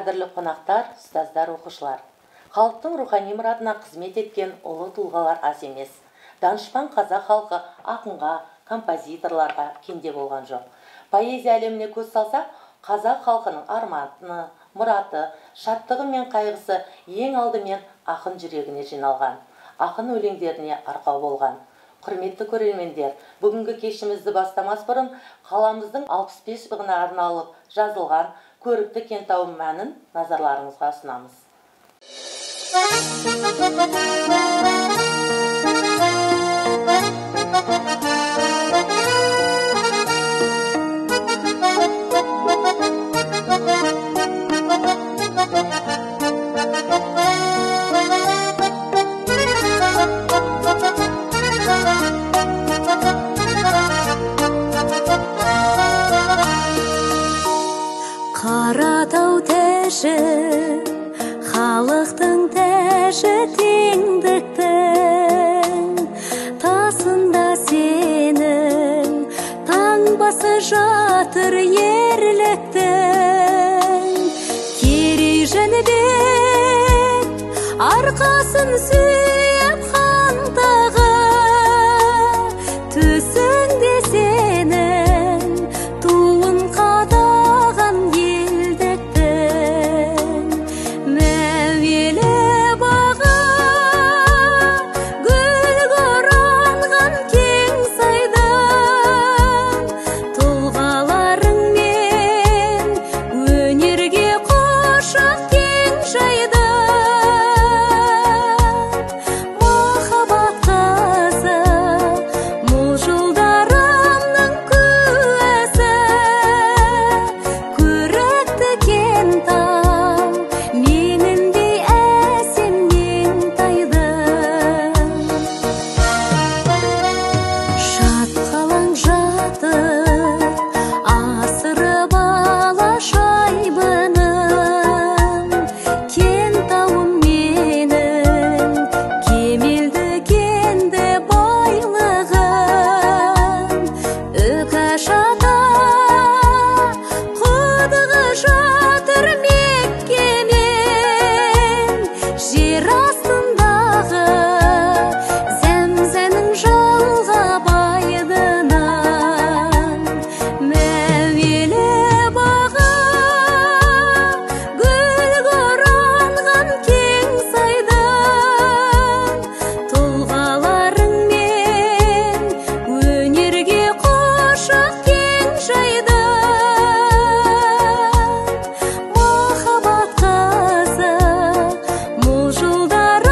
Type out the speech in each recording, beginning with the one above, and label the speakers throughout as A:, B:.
A: қадірлі қонақтар, ұстаздар, оқушылар. Халықтың рухани мұратына қызмет еткен ұлы тұлғалар аз емес. Данышпан қазақ халқы ақынға, композиторларға кенде болған жоқ. Поэзия әлеміне көз салсақ, қазақ халқының арманы, мұраты, шаттығы мен қайғысы ең алдымен ақын жүрегіне жиналған. Ақын өлеңдеріне арқау болған. Құрметті көрермендер, бүгінгі кешімізді бастамас бұрын қаламыздың 65 жылдығына арналып жазылған көрікті кентау мәнін назарларыңызға ұсынамыз.
B: Қаратау тәжі, халықтың тәжі, теңдіктің тасында сенің таңбасы жатыр ерліктің. Керей Жәнібек арқасын сүйіп хандығы, төсіңде сенің туын қадаған елдіктің. Мәуелі баға гүл оранған кең сайдан, тұлғаларыңмен өнерге қошақ кең жайдан. Махаббат қызы мол жылдарымның куәсі, көрікті кентау меніңдей әсем меңтайдың. Жат қалаң жатыр асырып ала шайбының, кентауым менің кемелді кенді байлығын. Үкаш ата құдығы жатыр Меккемен, жер астындағы Зәмзәмнің жалға байдынан. Мәуелі баға гүл оранған кең сайдан, тұлғаларыңмен өнерге қошақ кең жайдан. Махаббат қызы мол жылдар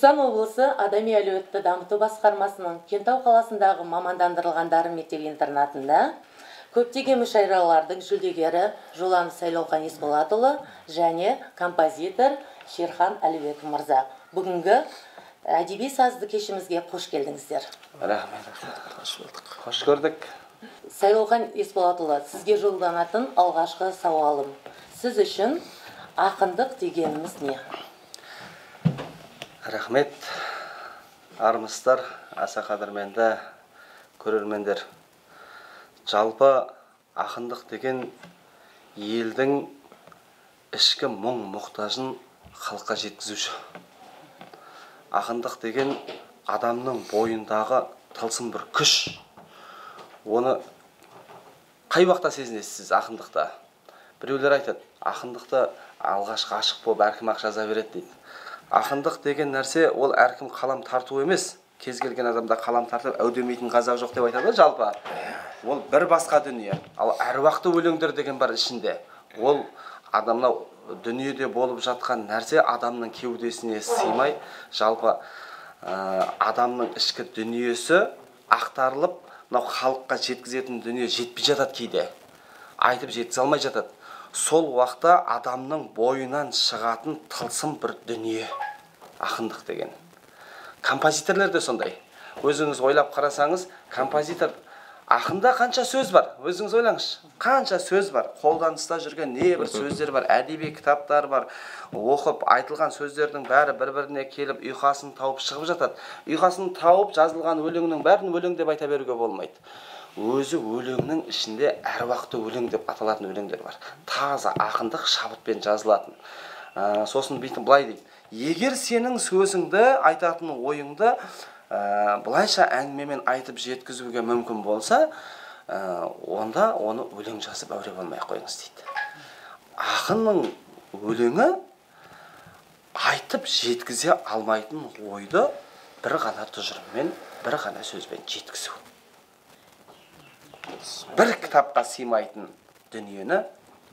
A: Түркістан облысы Адами әлеуетті дамыту басқармасының Кентау қаласындағы мамандандырылған дарын мектеп-интернатында көптеген мүшайралардың жүлдегері Жоланы Сайлаухан Есболатұлы және композитор Шерхан Әлібеков мырза. Бүгінгі әдеби сазды кешімізге қош келдіңіздер.
C: Рахмет. Қош болдық. Қош көрдік.
A: Сайлаухан Есболатұлы, сізге жолданатын алғашқы сауалым. Сіз үшін ақындық дегеніміз не?
C: Рахмет. Армысыздар, аса қадірменді көрермендер. Жалпы ақындық деген елдің ішкі мұң-мұқтажын халыққа жеткізуші. Ақындық деген адамның бойындағы тылсым бір күш. Оны қай уақытта сезінесіз ақындықта? Біреулер айтады, ақындықты алғашқы ғашық болып әркім-ақ жаза береді дейді. Ақындық деген нәрсе ол әркім қалам тарту емес. Кез келген адамда қалам тартып әудемейтін қазақ жоқ деп айтады жалпы. Ол бір басқа дүние. Ал әруақты өлеңдер деген бар ішінде. Ол адамның дүниеде болып жатқан нәрсе адамның кеудесіне сыймай, жалпы адамның ішкі дүниесі ақтарылып, мынау халыққа жеткізетін дүние жетпей жатады кейде. Айтып жеткізе алмай жатады. Сол уақытта адамның бойынан шығатын тылсым бір дүние ақындық деген. Композиторлар да сондай. Өзіңіз ойлап қарасаңыз, композитор ақында қанша сөз бар? Өзіңіз ойлаңызшы. Қанша сөз бар? Қолданыста жүрген небір сөздер бар, әдеби кітаптар бар. Оқып айтылған сөздердің бәрі бір-біріне келіп, ұйқасын тауып шығып жатады. Ұйқасын тауып жазылған өлеңнің бәрін өлең деп айта беруге болмайды. Өзі өлеңнің ішінде әруақты өлең деп аталатын өлеңдер бар. Таза ақындық шабытпен жазылатын. Сосын бүйтіп былай дейді. Егер сенің сөзіңді, айтатын ойыңды былайша әңгімемен айтып жеткізуге мүмкін болса, онда оны өлең жазып әуре болмай қойыңыз дейді. Ақынның өлеңі айтып жеткізе алмайтын ойды бір ғана тұжырыммен, бір ғана сөзбен жеткізу. Бір кітапқа сыймайтын дүниені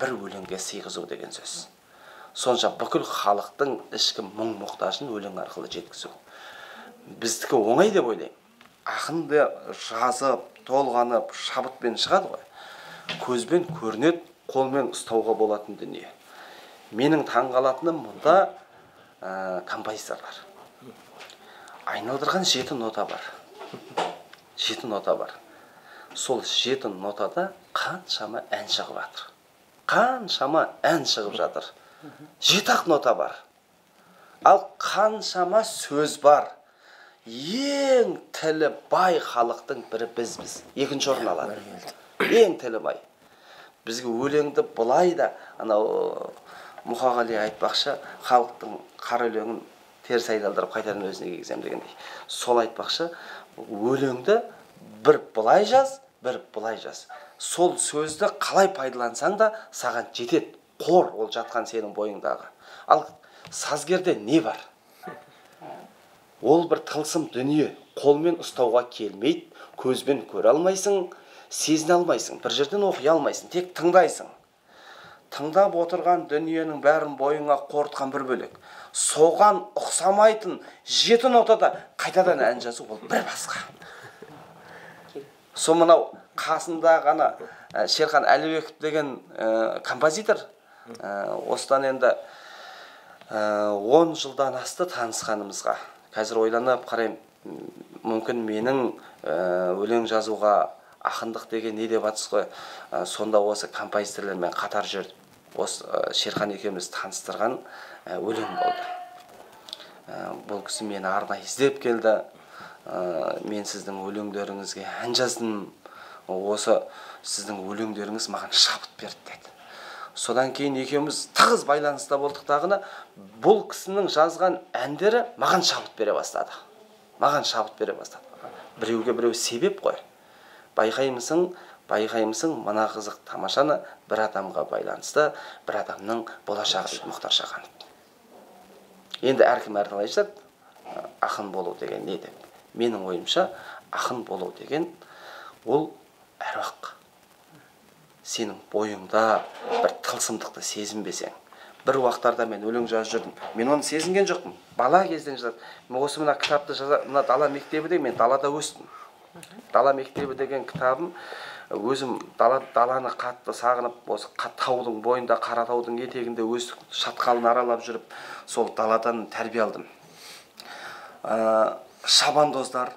C: бір өлеңге сыйғызу деген сөз. Сонша бүкіл халықтың ішкі мұң-мұқтажын өлең арқылы жеткізу. Біздікі оңай деп ойлаймын. Ақынды жазып, толғанып, шабытпен шығады ғой. Көзбен көрінеді, қолмен ұстауға болатын дүние. Менің таңғалатыным мұнда композиторлар. Айналдырған 7 нота бар. 7 нота бар. Сол 7 нотада қаншама ән шығып жатыр. Қаншама ән шығып жатыр. 7 нота бар. Ал қаншама сөз бар. Ең тілі бай халықтың бірі бізбіз. Екінші орын алады. Ең тілі бай. Бізге өлеңді бұлай да, анау Мұқағали айтпақшы, халықтың қара өлеңін теріс айналдырып қайтадан өзіне кигізем дегендей. Сол айтпақшы, өлеңді бір бұлай жаз, бір бұлай жаз. Сол сөзді қалай пайдалансаң да саған жетеді. Қор ол жатқан сенің бойыңдағы. Ал сазгерде не бар? Ол бір тылсым дүние, қолмен ұстауға келмейді, көзбен көре алмайсың, сезіне алмайсың, бір жерден оқи алмайсың, тек тыңдайсың. Тыңдап отырған дүниенің бәрін бойыңа қорытқан бір бөлек. Соған ұқсамайтын 7 нотада қайтадан ән жазу ол бір басқа. Сол мынау қасында ғана Шерхан Әлібеков деген композитор, осыдан енді 10 жылдан асты танысқанымызға. Қазір ойланып қараймын, мүмкін менің өлең жазуға ақындық деген не деп атсыз ғой, сонда осы композиторлармен қатар жүрді. Осы Шерхан екеуміз таныстырған өлең болды. Бұл кісі мені арнайы іздеп келді. Мен сіздің өлеңдеріңізге ән жаздым. Осы сіздің өлеңдеріңіз маған шабыт берді деді. Содан кейін екеуміз тығыз байланыста болдық тағына, бұл кісінің жазған әндері маған шабыт бере бастады. Маған шабыт бере бастады. Біреуге біреу себеп қой. Байқаймысың, мына қызық тамашаны бір адамға байланысты, бір адамның болашағы дейді Мұхтар Шаханов. Енді әркім әрталай айтады, ақын болу деген не деп. Менің ойымша, ақын болу деген ол әруақ. Сенің бойыңда бір тылсымдықты сезінбесең, бір уақыттарда мен өлең жазып жүрдім. Мен оны сезінген жоқпын. Бала кезден жаздым. Мен осы мына кітапты мына дала мектебі де мен далада өстім. Дала мектебі деген кітабым өзім даланы қатты сағынып, осы таудың бойында, Қаратаудың етегінде өз шатқалын аралап жүріп, сол даладан тәрбие алдым. Шабандоздар,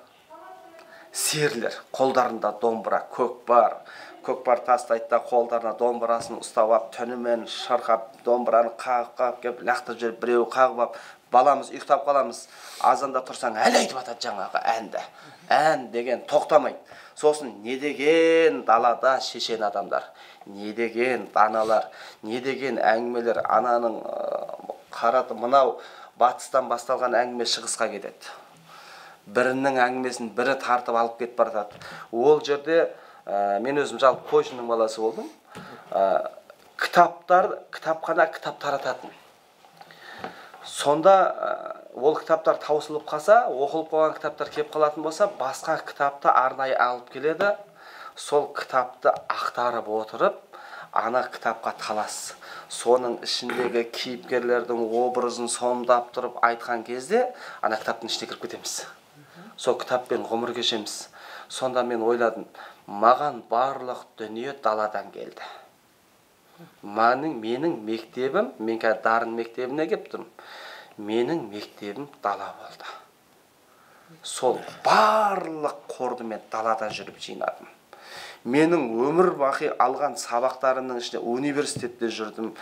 C: серлер, қолдарында домбыра, көкпар тастайды да қолдарына домбырасын ұстап алып, түнімен шырқап, домбыраны қағып кеп, лақтырып жүріп, біреуі қағып алып, баламыз ұйықтап қаламыз. Азанда тұрсаң, әлі айтып атады жаңағы әнді. Ән деген тоқтамайды. Сосын не деген далада шешен адамдар, не деген даналар, не деген әңгімелер, ананың қараты мынау батыстан басталған әңгіме шығысқа кетеді. Бірінің әңгімесін бірі тартып алып кетіп барады. Ол жерде мен өзім жалпы қойшының баласы болдым. Кітапхана кітап тарататын. Сонда ол кітаптар таусылып қалса, оқылып қойған кітаптар кеп қалатын болса, басқа кітапты арнайы алып келеді. Сол кітапты ақтарып отырып, ана кітапқа талас. Соның ішіндегі кейіпкерлердің образын сомдап тұрып айтқан кезде, ана кітаптың ішіне кіріп кетеміз. Сол кітаппен ғұмыр кешеміз. Сонда мен ойладым, маған барлық дүние даладан келді. Менің мектебім, мен қазір дарын мектебіне кеп тұрмын. Менің мектебім дала болды. Сол барлық қорды мен далада жүріп жинадым. Менің өмір бақи алған сабақтарымның ішінде университетте жүрдім,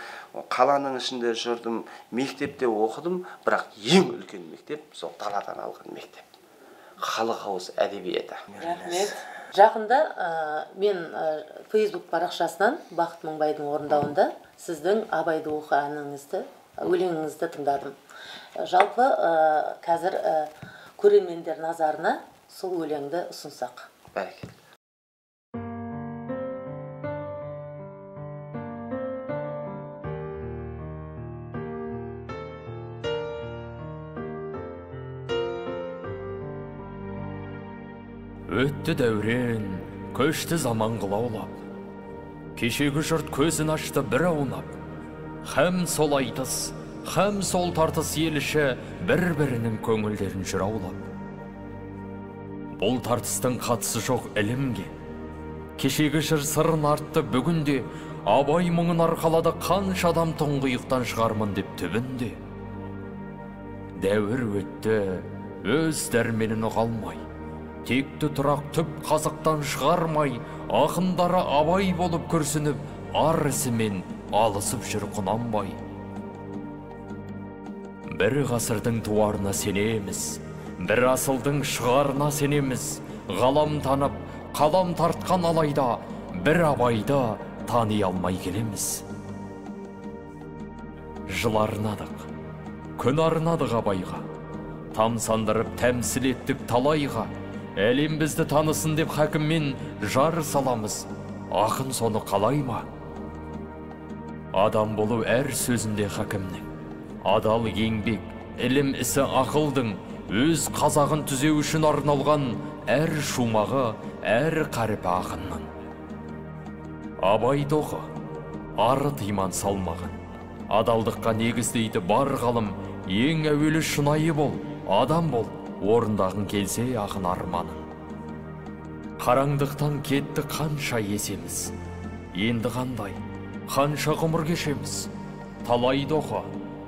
C: қаланың ішінде жүрдім, мектепте оқыдым, бірақ ең үлкен мектеп сол даладан алған мектеп. Халық ауыз әдебиеті.
A: Рахмет. Жақында мен Facebook парақшасынан Бақыт Мыңбайдың орындауында сіздің Абайды оқы әніңізді, өлеңіңізді тыңдадым. Жалпы қазір көрермендер назарына сол өлеңді ұсынсақ.
C: Бәрекелді.
D: Өтті дәурен, көшті заман қылаулап, кешегі жұрт көзін ашты бір аунап, һәм сол айтыс, һәм сол тартыс еліші бір-бірінің көңілдерін жүраулап. Бұл тартыстың қатысы жоқ ілімге, кешегі жыр сырын артты бүгінде, абай мұңын арқалады қанша адам тұңғиықтан шығармын деп түбінде. Дәуір өтті, өз дәрменін ұғалмай, текті тұрақ түп қазықтан шығармай, ақындары абай болып күрсініп, ар ісімен алысып жүр құнанбай. Бір ғасырдың туарына сенеміз, бір асылдың шығарына сенеміз, ғалам танып, қалам тартқан алайда, бір абайды тани алмай келеміз. Жыл арнадық, күн арнадық абайға, тамсандырып тәмсіл еттік талайға, әлем бізді танысын деп хакіммен жар саламыз, ақын соны қалай ма? Адам болу әр сөзінде хакімнің, адал еңбек, ілім ісі ақылдың, өз қазағын түзеу үшін арналған әр шумағы, әр қаріпі ақынның. Абайды оқы, арыт иман салмағын, адалдыққа негіздейді бар ғалым, ең әуелі шынайы бол, адам бол, орындағын келсе ақын арманын. Қараңдықтан кетті қанша есеміз, енді қандай, қанша ғұмыр кешеміз. Талайды оқы,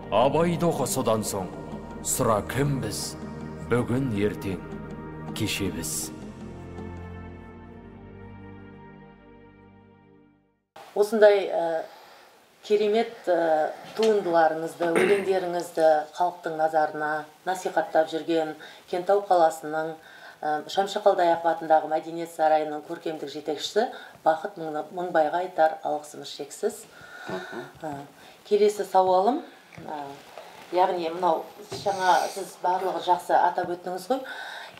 D: абайды оқы, содан соң сұра кім біз, бүгін ертең кеше біз.
A: Осындай керемет туындыларыңызды, өлеңдеріңізді халықтың назарына насихаттап жүрген Кентау қаласының Шәмші Қалдаяқов атындағы Мәдениет сарайының көркемдік жетекшісі Бақыт Мыңбайға айтар алғысымыз шексіз. Келесі сауалым, яғни мынау жаңа сіз барлығы жақсы атап өттіңіз ғой,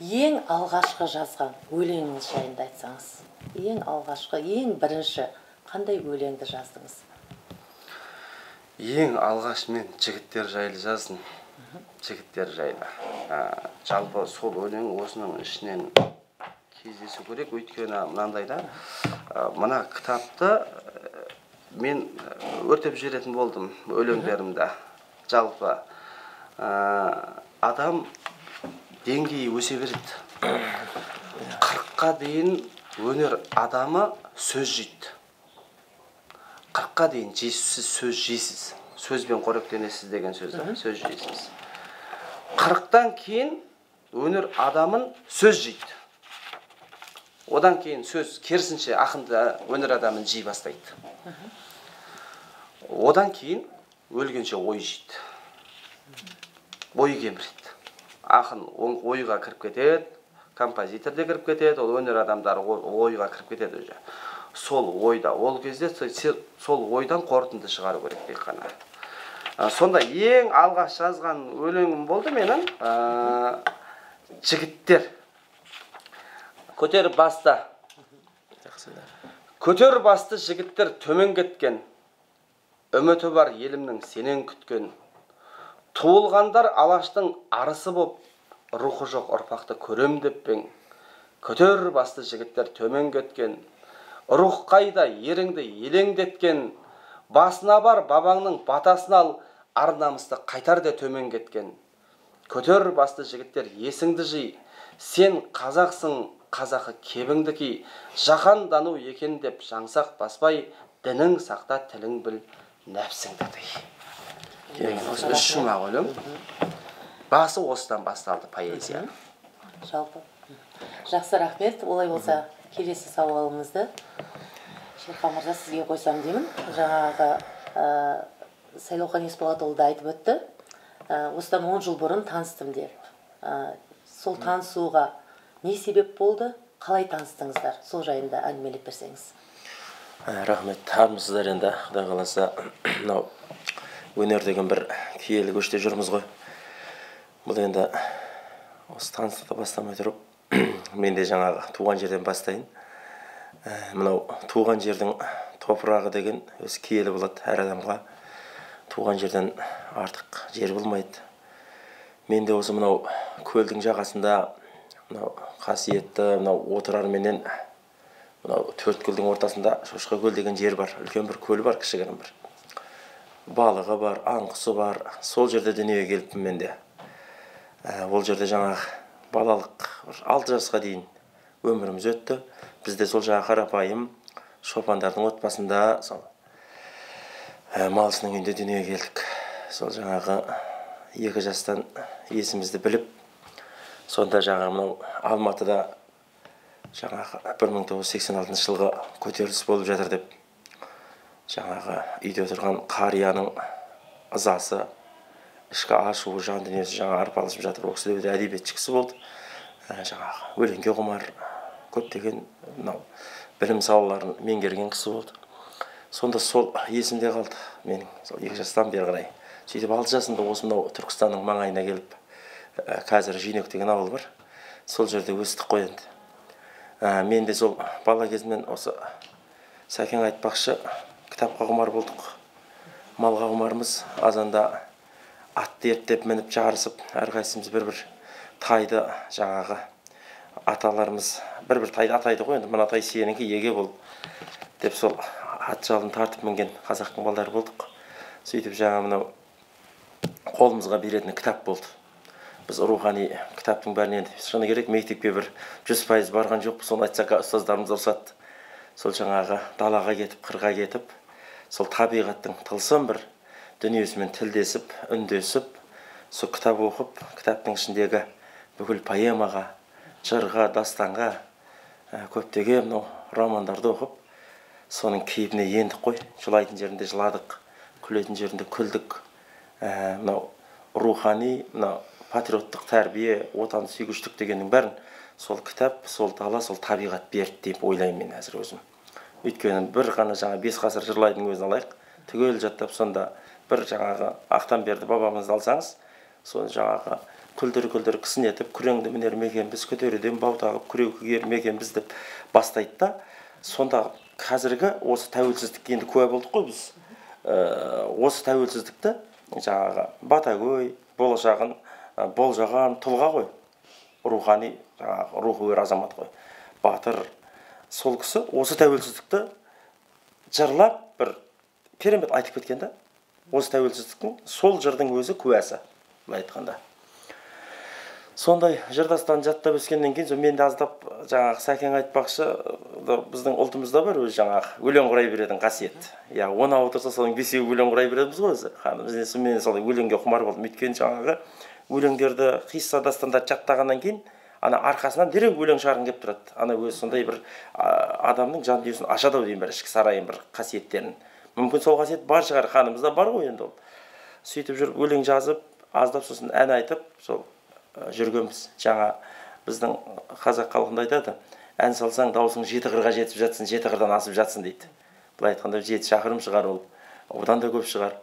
A: ең алғашқы жазған өлеңіңіз жайында айтсаңыз. Ең алғашқы, ең бірінші қандай өлеңді жаздыңыз?
C: Ең алғаш мен жігіттер жайлы жаздым. Жігіттер жайлы. Жалпы сол өлең осының ішінен кездесу керек, өйткені мынандайда, мына кітапты мен өртеп жіберетін болдым өлеңдерімді. Жалпы адам деңгейі өсе береді. 40-қа дейін өнер адамы сөз жейді. 40-қа дейін сіз сөз жейсіз. Сөзбен қоректенесіз деген сөз, сөз жейсіз. 40-тан кейін өнер адамын сөз жейді. Одан кейін сөз керісінше ақынды өнер адамын жей бастайды. Одан кейін өлгенше ой жейді. Ой кеміреді. Ақын ойға кіріп кетеді, композитор де кіріп кетеді, ол өнер адамдары ойға кіріп кетеді уже. Сол ойда, ол кезде сол ойдан қорытынды шығару керек тек қана. Сонда ең алғаш жазған өлеңім болды менің жігіттер. Көтер басты. Көтер басты жігіттер төмен кеткен. Үміті бар елімнің сенен күткен. Туылғандар алаштың арысы боп, рухы жоқ ұрпақты көрем деп пең. Көтер басты жігіттер төмен кеткен. Рух қайда еріңді елеңдеткен. Басына бар бабаңның батасын ал, ар намысты қайтар де төмен кеткен. Көтер басты жігіттер есіңді жи. Сен қазақсың, қазақы кебіңді ки. Жаһандану екен деп жаңсақ баспай, дінің сақта тілің біл, нәпсіңді дей. Осы үш шумақ өлең. Басы осыдан басталды поэзия.
A: Жалпы. Жақсы, рахмет. Олай болса, келесі сауалымызды Шерхан мырза сізге қойсам деймін. Жаңағы Сайлаухан Есболатұлы да айтып өтті. Осыдан 10 жыл бұрын таныстым деп. Сол танысуға не себеп болды? Қалай таныстыңыздар? Сол жайында әңгімелеп берсеңіз.
E: Рахмет. Армысыздар енді, Құдай қаласа. Мынау өнер деген бір киелі көште жүрміз ғой. Бұл енді осы таныстықты бастамай тұрып, мен де жаңағы туған жерден бастайын. Мынау туған жердің топырағы деген өз киелі болады әр адамға. Туған жерден артық жер болмайды. Мен де осы мынау көлдің жағасында, мынау қасиетті, мынау отырарменен, мынау Төрткөлдің ортасында Шошқа көл деген жер бар. Үлкен бір көл бар, кішігірім бір. Балығы бар, аңқысы бар. Сол жерде дүниеге келіппін мен де. Ол жерде жаңағы балалық 6 жасқа дейін өміріміз өтті. Бізде сол жаңағы қарапайым шопандардың отбасында сол малшының үйінде дүниеге келдік. Сол жаңағы 2 жастан есімізді біліп, сонда жаңағы мынау Алматыда жаңағы 1986 жылғы көтеріліс болып жатыр деп, жаңағы үйде отырған қарияның ызасы, ішкі ашуы, жан дүниесі жаңа арпалысып жатыр. Ол кісі де әдебиетші кісі болды. Жаңағы өлеңге құмар, көптеген мынау білім салаларын меңгерген кісі болды. Сонда сол есімде қалды менің, сол 2 жастан бері қарай. Сөйтіп 6 жасымда осы мынау Түркістанның маңайына келіп, қазір Жинек деген ауыл бар. Сол жерде өстік қой енді. Мен де сол бала кезімнен осы Сәкен айтпақшы, кітапқа құмар болдық. Малға құмармыз. Азанда атты ерттеп мініп жарысып, әрқайсымыз бір-бір тайды жаңағы аталарымыз бір-бір тайды атайды ғой енді. Мына тай сенікі еге бол деп сол ат жалын тартып мінген қазақтың балдары болдық. Сөйтіп жаңа мынау қолымызға беретін кітап болды. Біз рухани кітаптың бәрін енді шыны керек мектепке бір 100% барған жоқпыз. Соны айтсақ ұстаздарымыз ұрсады. Сол жаңағы далаға кетіп, қырға кетіп, сол табиғаттың тылсым бір дүниесімен тілдесіп, үндесіп, сол кітап оқып, кітаптың ішіндегі бүкіл поэмаға, жырға, дастанға, көптеген мынау романдарды оқып, соның кейпіне ендік қой. Жылайтын жерінде жыладық, күлетін жерінде күлдік. Мынау рухани, мынау патриоттық тәрбие, отан сүйгіштік дегеннің бәрін сол кітап, сол дала, сол табиғат берді деп ойлаймын мен әзір өзім. Өйткені бір ғана жаңа 5 ғасыр жырлайтын өзін алайық, түгел жаттап, сонда бір жаңағы Ақтанберді бабамызды алсаңыз, соны жаңағы күлдір-күлдір кісінетіп, күреңді мінер мекенбіз, көтеруден бау тағып, күреу көгер мекенбіз деп бастайды да, сонда қазіргі осы тәуелсіздікке енді куә болдық қой біз. Осы тәуелсіздікті жаңағы Батагөй, болашағын болжаған тұлға ғой. Рухани, жаңағы рухы өр азамат қой. Батыр. Сол кісі осы тәуелсіздікті жырлап, бір керемет айтып кеткен да. Осы тәуелсіздіктің сол жырдың өзі куәсі, былай айтқанда. Сондай жырдастан жаттап өскеннен кейін мен де аздап жаңағы Сәкен айтпақшы, біздің ұлтымызда бар өзі жаңағы өлең құрай беретін қасиет. Я 10 отырса соның 5-еуі өлең құрай береміз ғой өзі. Мен солай өлеңге құмар болдым. Өйткені жаңағы өлеңдерді қисса дастандарды жаттағаннан кейін ана арқасынан дереу өлең шығарғым келіп тұрады. Ана өзі сондай бір адамның жан дүниесін ашады ау деймін, бір ішкі сарайын, бір қасиеттерін. Мүмкін сол қасиет бар шығар, қанымызда бар ғой енді ол. Сөйтіп жүріп өлең жазып, аздап сосын ән айтып, сол жүргенбіз. Жаңа біздің қазақ халқында айтады, ән салсаң даусың 7 қырға жетіп жатсын, 7 қырдан асып жатсын дейді. Былай айтқанда 7 шақырым шығар ол, одан да көп шығар.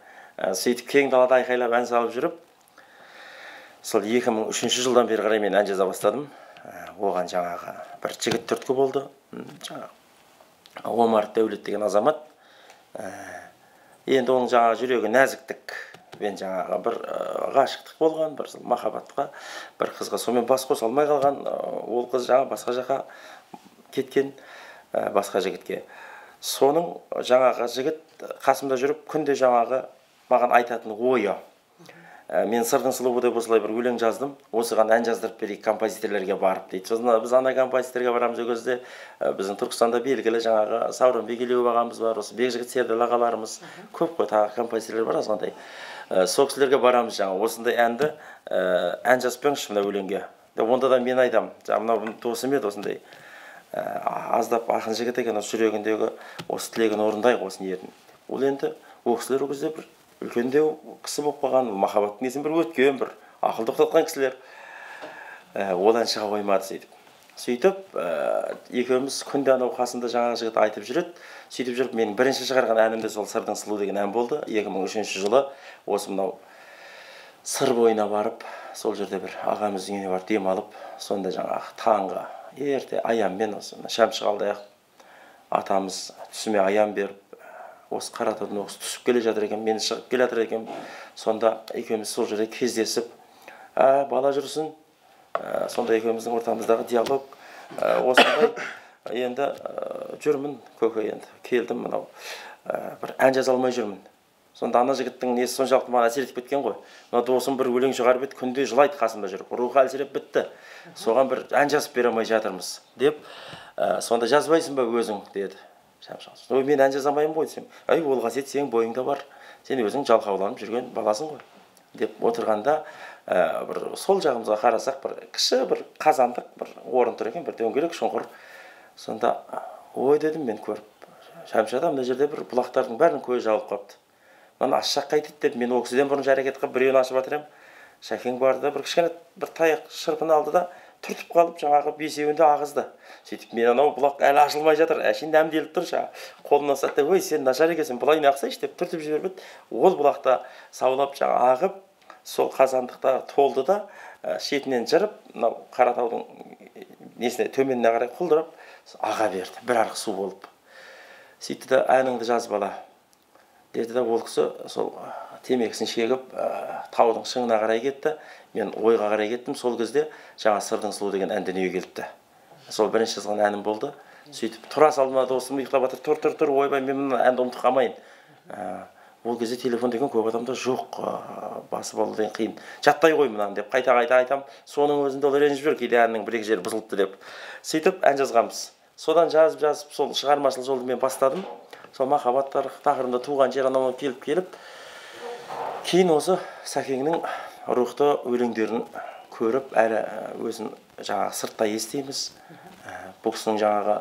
E: Сөйтіп кең далада айқайлап ән салып жүріп, сол 2003 жылдан бері қарай мен ән жаза бастадым. Оған жаңағы бір жігіт түрткі болды. Омар Дәулет деген азамат. Енді оның жаңағы жүрегі нәзіктік, мен жаңағы бір ғашықтық болған, бір махаббатқа, бір қызға сонымен бас қоса алмай қалған, ол қыз жаңа басқа жаққа кеткен, басқа жігітке. Соның жаңағы жігіт қасымда жүріп, күнде жаңағы маған айтатын ойы. Мен сырдың сұлуы деп осылай бір өлең жаздым, осыған ән жаздырып берейік композиторлерге барып дейді. Сосын біз ана композиторға барамыз ол кезде, біздің Түркістанда белгілі жаңағы Сауран Бегелеуов ағамыз бар, осы Бекжігіт Сердал ағаларымыз көп қой, тағы композиторлер бар азғандай. Сол кісілерге барамыз жаңа, осындай әнді ән жазып беріңізші мына өлеңге. Онда да мен айтамын, мынау досым еді осындай. Аздап ақын жігіт екен, осы жүрегіндегі осы тілегін орындайық, осы ниетін. Ол енді ол кісілер ол кезде бір үлкендеу кісі болып қалған, махаббаттың несін бір өткен, бір ақылды тоқтатқан кісілер. Ол ән шыға қоймады сөйтіп, екеуміз күнде анау қасында жаңағы жігіт айтып жүреді. Сөйтіп жүріп, менің бірінші шығарған әнімде сол Сырдың сұлуы деген ән болды. 2003 жылы осы мынау сыр бойына барып, сол жерде бір ағамыздың үйіне барып демалып, сонда жаңағы таңғы ерте аянмен осы шәм шығалдай атамыз түсіме аян беріп, осы Қаратаудың оқысы түсіп келе жатыр екен, мені шығып келе жатыр екен. Сонда екеуміз сол жерде кездесіп, бала жүрсін, сонда екеуміздің ортамыздағы диалог осындай. Енді жүрмін көке, енді келдім, мынау бір ән жаза алмай жүрмін. Сонда ана жігіттің несі соншалықты маған әсер етіп кеткен ғой. Мына досым бір өлең шығарып еді, күнде жылайды қасымда жүріп, рухы әлсіреп бітті. Соған бір ән жазып бере алмай жатырмыз деп, сонда жазбайсың ба өзің деді. Мен ән жазамайым ғой десем, ол қасиет сенің бойыңда бар, сен өзің жалқауланып жүрген баласың ғой деп отырғанда, бір сол жағымызға қарасақ, бір кіші бір қазандық бір орын тұр екен, бір дөңгелек шұңқыр. Сонда ой дедім мен көріп, Шәмшада мына жерде бір бұлақтардың бәрінің көзі жабылып қапты. Мына аш жаққа айтады деп, мен ол кісіден бұрын әрекет қылып біреуін ашып жатыр едім. Шәкең барды, бір кішкене бір таяқ шырпын алды да, түртіп қалып жаңағы бесеуінде ағызды. Сөйтіп мен анау бұлақ әлі ашылмай жатыр, әшейін дәмделіп тұр жаңағы. Қолына ұстады, ой сен нашар екенсің, бұлайын ақсайшы деп түртіп жіберіп еді. Ол бұлақта саулап жаңа ағып, сол қазандықта толды да, шетінен жырып, мынау Қаратаудың несіне төменіне қарай құлдырап аға берді, бір арық су болып. Сөйтті де әніңді жаз бала деді де, ол кісі сол темекісін шегіп таудың шыңына қарай кетті. Мен ойға қарай кеттім. Сол кезде жаңа Сырдың сұлуы деген ән дүниеге келіпті. Сол бірінші жазған әнім болды. Сөйтіп тұра салдым, досым ұйықтап жатыр, тұр, ойбай, мен мына әнді ұмытып қалмайын. Ол кезде телефон деген көп адамда жоқ, басып алу деген қиын. Жаттай қой мынаны деп қайта айтам. Соның өзінде ол ренжіп жүр, кейде әннің бір-екі жері бұзылыпты деп. Сөйтіп ән жазғанбыз. Содан жазып, сол шығармашылық жолды мен бастадым. Сол махаббаттар тақырыбында туған жер анауынан келіп, кейін осы Сәкеңнің рухты өлеңдерін көріп, әлі өзін жаңағы сыртта естиміз. Бұл кісінің жаңағы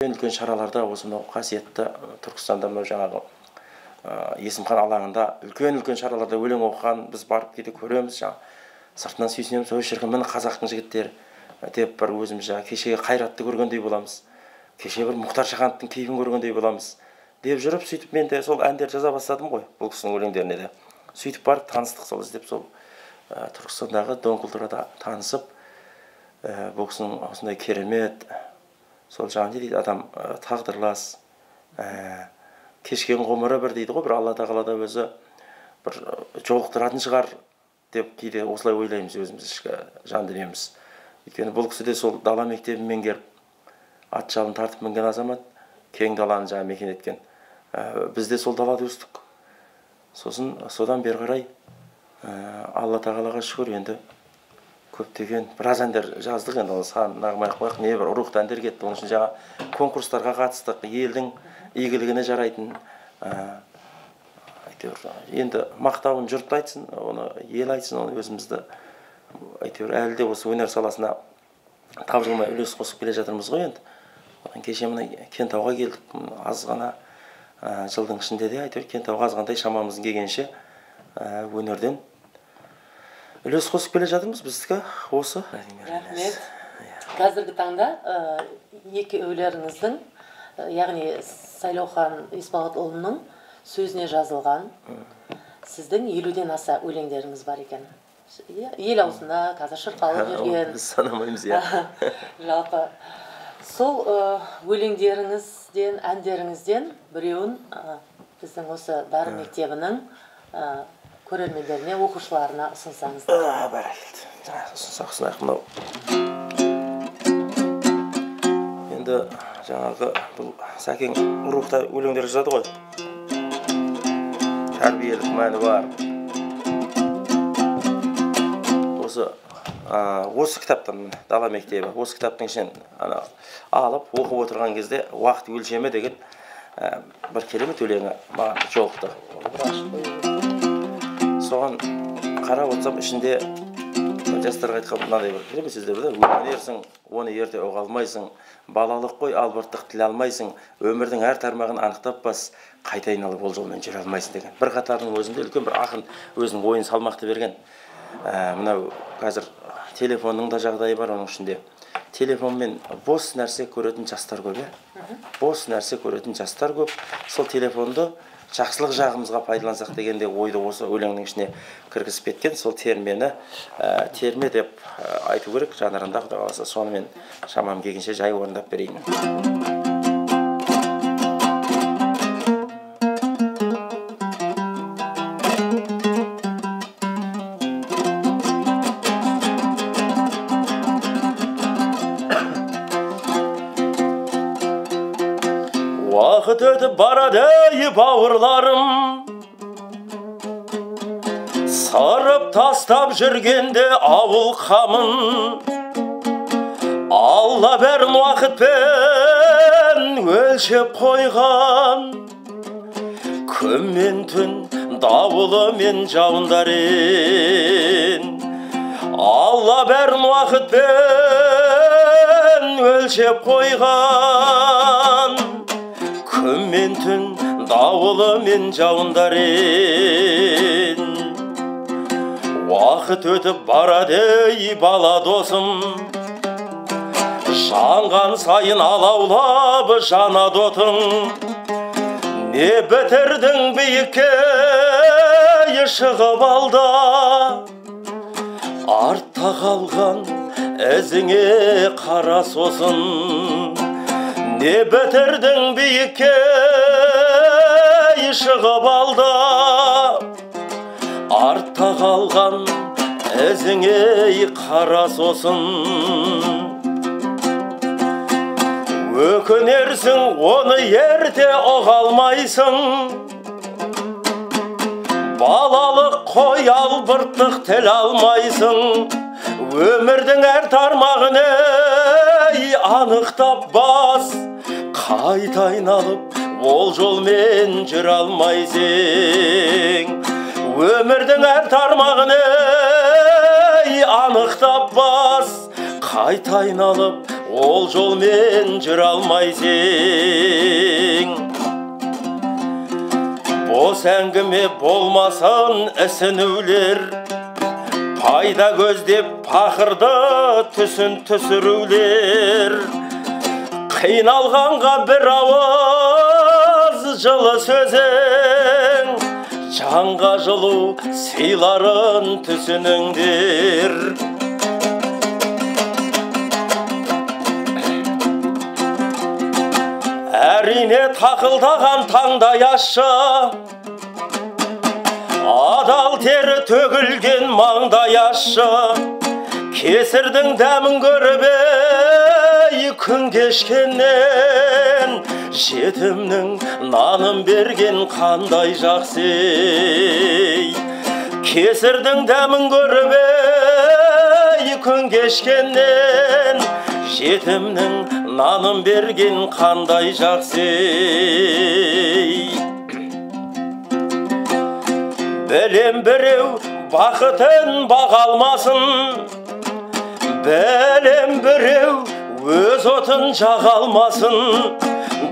E: үлкен шараларда, осы мынау қасиетті Түркістанда мынау жаңағы Есімхан алаңында үлкен шараларда өлең оқыған, біз барып кейде көреміз, сыртынан сүйсінеміз, ой шіркін, міне қазақтың жігіттері деп бір өзіміз кешегі Қайратты көргендей боламыз, кеше бір Мұхтар Шахановтың кейпін көргендей боламыз деп жүріп, сөйтіп мен де сол әндерді жаза бастадым ғой, бұл кісінің өлеңдеріне де. Сөйтіп барып таныстық, сол іздеп сол Түркістандағы Доңқұлдырада танысып, бұл кісінің осындай керемет, сол жаңа не дейді, адам тағдырлас, кешкен ғұмыры бір дейді ғой, бір Алла тағалада өзі бір жолықтыратын шығар деп кейде осылай ойлаймыз өзіміз, ішкі жан дүниеміз. Өйткені бұл кісі де сол дала мектебін меңгеріп, ат жалын тартып мінген азамат, кең даланы жаңа мекен еткен. Біз де сол далада өстік. Содан бері қарай Алла тағалаға шүкір, енді көптеген біраз әндер жаздық, енді ол сан нағымай қояқ, не бір рухты әндер кетті. Оның үшін жаңа конкурстарға қатыстық, елдің игілігіне жарайтын. Енді мақтауын жұрт айтсын, оны ел айтсын, оны өзімізді әлі де осы өнер саласына тапжылмай үлес қосып келе жатырмыз ғой енді. Одан кеше мына Кентауға келдік, аз ғана жылдың ішінде де Кентауға аз ғандай шамамыздың келгенше өнерден үлес қосып келе жатырмыз. Біздікі осы.
A: Рахмет. Қазіргі таңда екі өлеріңіздің, яғни Сайлаухан Есболатұлының сөзіне жазылған сіздің 50-ден аса өлеңдеріңіз бар екен. Ел аузында қазір шырқалып жүрген.
E: Біз санамаймыз, иә.
A: Жалпы сол өлеңдеріңізден, әндеріңізден біреуін біздің осы Дарын мектебінің көрермендеріне, оқушыларына ұсынсаңыз.
E: Бәрекелді. Ұсынсақ, мынау. Енді жаңағы бұл Сәкен рухта өлеңдер жазады ғой. Тәрбиелік мәні бар. Осы кітаптан, Дала мектебі, осы кітаптың ішінен алып, оқып отырған кезде уақыт өлшемі деген бір керемет өлеңі маған жолықты. Соған қарап отырсам, ішінде жастарға айтқан мынандай бір керемет сөздер бар. Өнерсің, оны ерте оға алмайсың, балалық қой, албырттық тіл алмайсың, өмірдің әр тармағын анықтап бас, қайта айналып ол жолмен жүре алмайсың деген. Bir қатарының өзінде үлкен бір ақын өзінің ойын салмақты берген. Мынау қазір телефонның да жағдайы бар, оның ішінде. Телефонмен бос нәрсе көретін жастар көп, бос нәрсе көретін жастар көп. Сол телефонды жақсылық жағымызға пайдалансақ дегенде ойды осы өлеңнің ішіне кіргізіп кеткен. Сол термені терме деп айту керек жанрында, Құдай қаласа. Сонымен шамам келгенше жай орындап берейін. Уақыт өтіп барады бауырларым, сарып тастап жүргенде ауыл қамын. Алла бәрін уақытпен өлшеп қойған, күн мен түн, дауылы мен жауындарен. Алла бәрін уақытпен өлшеп қойған, күн мен түн, дауылы мен жауындарен. Уақыт өтіп барады бала досым, жанған сайын алаулап жанады отың. Не бітірдің биікке шығып алда, артта қалған ізіңе қара сосын. Не бітірдің биікке шығып алда, артта қалған ізіңе қара сосын. Өкінерсің, оны ерте оға алмайсың, балалық қой, албырттық тіл алмайсың. Өмірдің әр тармағын анықтап бас, қайта айналып ол жолмен жүре алмайсың. Өмірдің әр тармағын анықтап бас, қайта айналып ол жолмен жүре алмайсың. Бос әңгіме болмасын ісінулер, пайда көздеп пақырды түсін түсірулер. Қиналғанға бір ауыз жылы сөзің, жанға жылу сыйларын түсініңдер. Әрине тақылдаған таңдай ащы, адал тері төгілген маңдай ащы. Кесірдің дәмін көріп күн кешкеннен, жетімнің нанын берген қандай жақсы ей. Кесірдің дәмін көріп ей, күн кешкеннен жетімнің нанын берген қандай жақсы ей. Білем біреу бақытын баға алмасын, білем біреу өз отын жаға алмасын.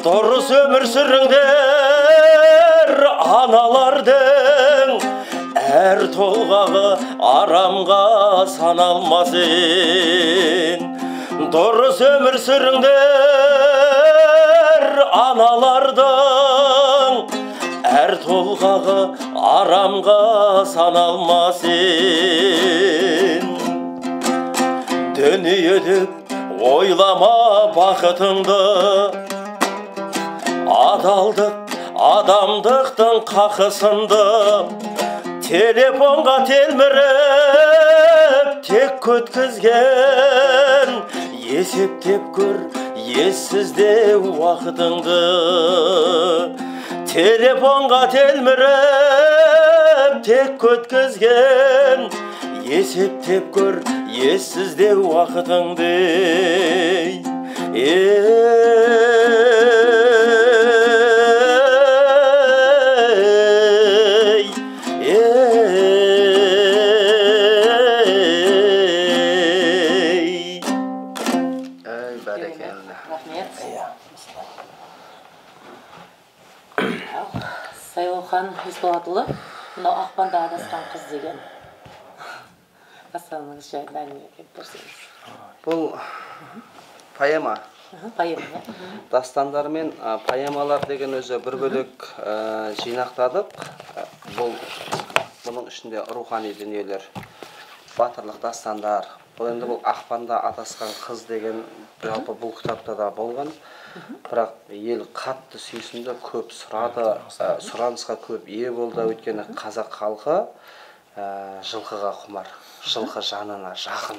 E: Дұрыс өмір сүріңдер аналардың, әр толғағы арамға саналмасын. Дұрыс өмір сүріңдер аналардың, әр толғағы арамға саналмасын. Дүниеде ойлама бақытыңды, адалдық адамдықтың қақысынды. Телефонға телміріп тек көткізген, есептеп көр ессізде уақытыңды. Телефонға телміріп тек көткізген, есептеп көр ессізде уақытыңды.
A: Сайлаухан Есболатұлы, мынау ақпанда адасқан қыз деген дастаныңыз жайында әңгіме етіп берсеңіз.
C: Бұл поэма.
A: Поэма.
C: Дастандар мен поэмалар деген өзі бір бөлек жинақтадық. Бұның ішінде рухани дүниелер, батырлық дастандар. Бұл енді бұл ақпанда адасқан қыз деген жалпы бұл кітапта да болған. Бірақ ел қатты сүйсінді, көп сұрады, сұранысқа көп ие болды. Өйткені қазақ халқы жылқыға құмар, жылқы жанына жақын.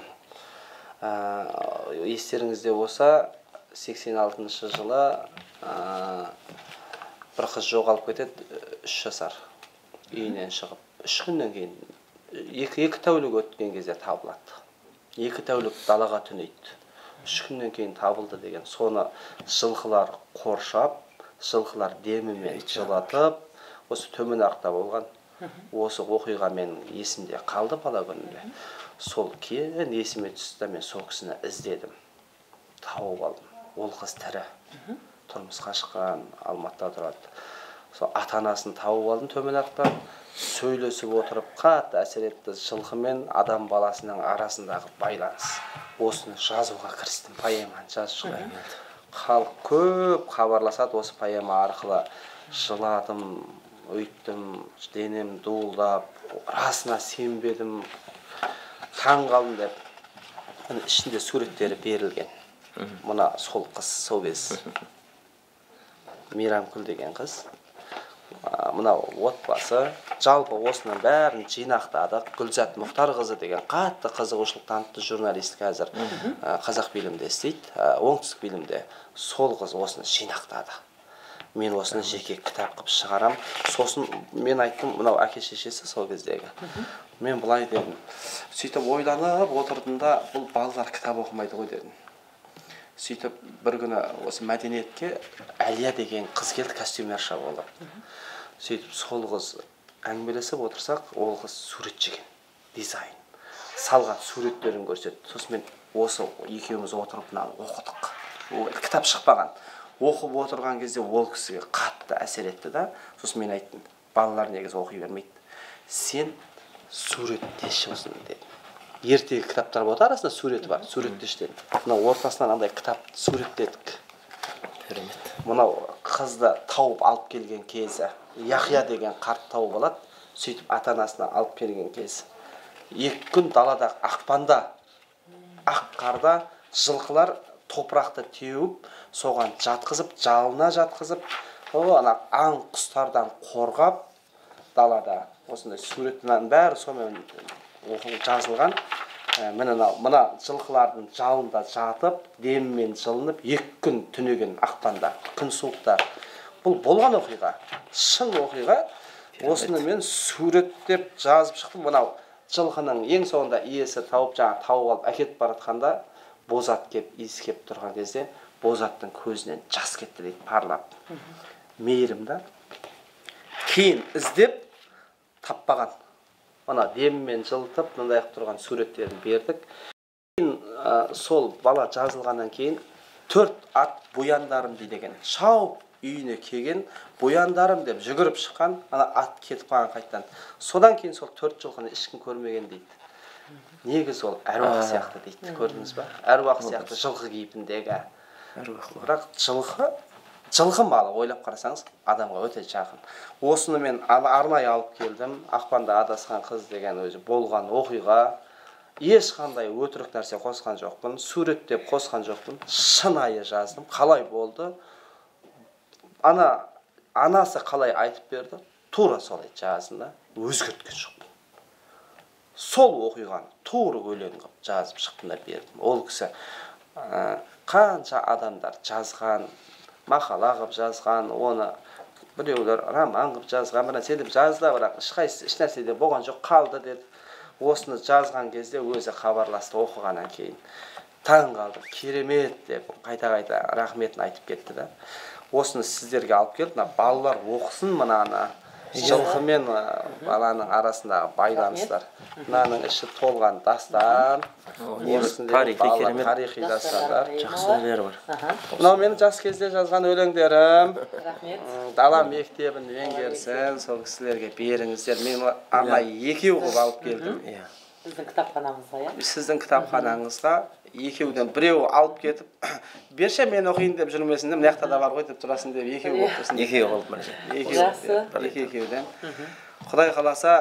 C: Естеріңізде болса, 86 жылы бір қыз жоғалып кетеді, 3 жасар, үйінен шығып. 3 күннен кейін, 2 тәулік өткен кезде табылады. 2 тәулік далаға түнейді. 3 күннен кейін табылды деген. Соны жылқылар қоршап, жылқылар демімен жылатып, осы төмен арықта болған. Осы оқиға менің есімде қалды бала күнімде. Сол кейін есіме түсті, мен сол кісіні іздедім. Тауып алдым. Ол қыз тірі. Тұрмысқа шыққан, Алматыда тұрады. Сол ата-анасын тауып алдым төмен арықтан. Сөйлесіп отырып қатты әсер етті. Жылқы мен адам баласының арасындағы байланыс. Осыны жазуға кірістім, поэманы жазуға. Халық көп хабарласады осы поэма арқылы. Жыладым, өйттім, денем дуылдап, расына сенбедім, таң қалдым деп. Ішінде суреттері берілген. Мұна сол қыз, сол кез. Мейрамкүл деген қыз. Мынау отбасы, жалпы осының бәрін жинақтадық. Гүлзат Мұхтарқызы деген қатты қызығушылық танытты журналист қазір қазақ фильмде істейді, оңтүстік фильмде. Сол қыз осыны жинақтады. Мен осыны жеке кітап қылып шығарам. Сосын мен айттым, мынау әке шешесі сол кездегі. Мен былай дедім. Сөйтіп ойланып отырдым да, бұл балалар кітап оқымайды ғой дедім. Сөйтіп бір күні осы мәдениетке Әлия деген қыз келді, костюмерша болып. Сөйтіп сол қыз әңгімелесіп отырсақ, ол қыз суретші екен, дизайн. Салған суреттерін көрсетті. Сосын мен осы екеуміз отырып оқыдық. Кітап шықпаған. Оқып отырған кезде ол кісіге қатты әсер етті да. Сосын мен айттым, балалар негізі оқи бермейді. Сен суреттеші болсын дедім. Ертегі кітаптар болды, арасында суреті бар, суреттеш дедім. Мынау ортасынан андай кітап суреттедік. Мынау қызды тауып алып келген кезі, Яхия деген қарт тауып алады, сөйтіп ата-анасына алып келген кезі. 2 күн далада ақпанда, ақ қарда жылқылар топырақты теуіп, соған жатқызып, жалына жатқызып, ана аң құстардан қорғап далада. Осындай суреттің бәрі сонымен жазылған. мына жылқылардың жалында жатып, деммен жылынып, 2 күн түнеген ақпанда, күн суықта. Бұл болған оқиға, шын оқиға. Осыны мен суреттеп жазып шықтым. Мынау жылқының ең соңында иесі тауып алып әкетіп баратқанда, бозат кеп, иіскеп тұрған кезде, бозаттың көзінен жас кетті дейді, парлап. Мейірімді. Кейін іздеп таппаған. Мына деммен жылытып, мындай тұрған суреттерін бердік. Кейін сол бала жазылғаннан кейін 4 ат бояндарым деген. Шауып үйіне келген, бояндарым деп жүгіріп шыққан, ана ат кетіп қалған қайттан. Содан кейін сол 4 жылқыны ешкім көрмеген дейді. Негіз ол әруақ сияқты дейді, көрдіңіз ба? Әруақ сияқты жылқы кейпіндегі. Бірақ жылқы малы ойлап қарасаңыз, адамға өте жақын. Осыны мен арнайы алып келдім. Ақпанда адасқан қыз деген өзі болған оқиға. Ешқандай өтірік нәрсе қосқан жоқпын, суреттеп қосқан жоқпын. Шынайы жаздым. Қалай болды? Анасы қалай айтып берді? Тура солай жаздым, өзгерткен жоқпын. Сол оқиғаны тура өлең қылып жазып шықтым да бердім. Ол кісі қанша адамдар жазған, мақала қылып жазған, оны біреулер роман қылып жазған, бір нәрсе деп жазды, бірақ еш нәрсе де болған жоқ, қалды деді. Осыны жазған кезде өзі хабарласты оқығаннан кейін. Таң қалдым, керемет деп қайта-қайта рахметін айтып кетті да. Осыны сіздерге алып келді, балалар оқысын мынаны. Жылқы мен баланың арасындағы байланыстар. Мынаның іші толған дастан. Тарихи дастандар.
E: Жақсы өлеңдері бар.
C: Мынау менің жас кезде жазған өлеңдерім.
A: Рахмет.
C: Дала мектебін меңгерсін, сол кісілерге беріңіздер. Мен арнайы 2 қылып алып келдім.
A: Біздің кітапханамызға, иә?
C: Сіздің кітапханаңызға 2-ден 1 алып кетіп, берше мен оқиын деп жүрмесін деп, мына да бар ғой деп тұрасың деп 2 болып тұрсын.
E: 2 болып мына.
A: Жақсы.
C: 2-ден. Құдай қаласа,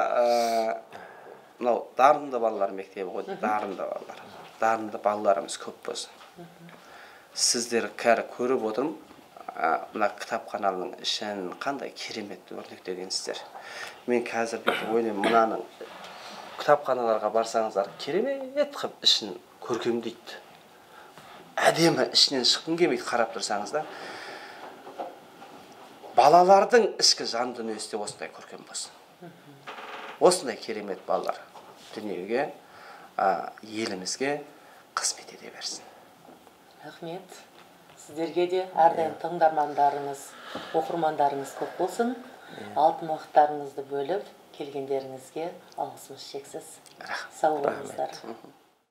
C: мынау дарынды балалар мектебі ғой, дарынды балалар. Дарынды балаларымыз көп болсын. Сіздер кәрі көріп отырмын, мына кітапхананың ішін қандай керемет өрнектегенсіздер. Мен қазір бүйтіп ойлаймын, мынаның кітапханаларға барсаңыздар, керемет қып ішін көркемдейді. Әдемі ішінен шыққың келмейді қарап тұрсаңыз да. Балалардың ішкі жан дүниесі де осындай көркем болсын. Осындай керемет балалар дүниеге, елімізге қызмет ете берсін.
A: Рахмет. Сіздерге де әрдайым тыңдармандарыңыз, оқырмандарыңыз көп болсын. Алтын уақыттарыңызды бөліп келгендеріңізге алғысымыз шексіз. Сау болыңыздар.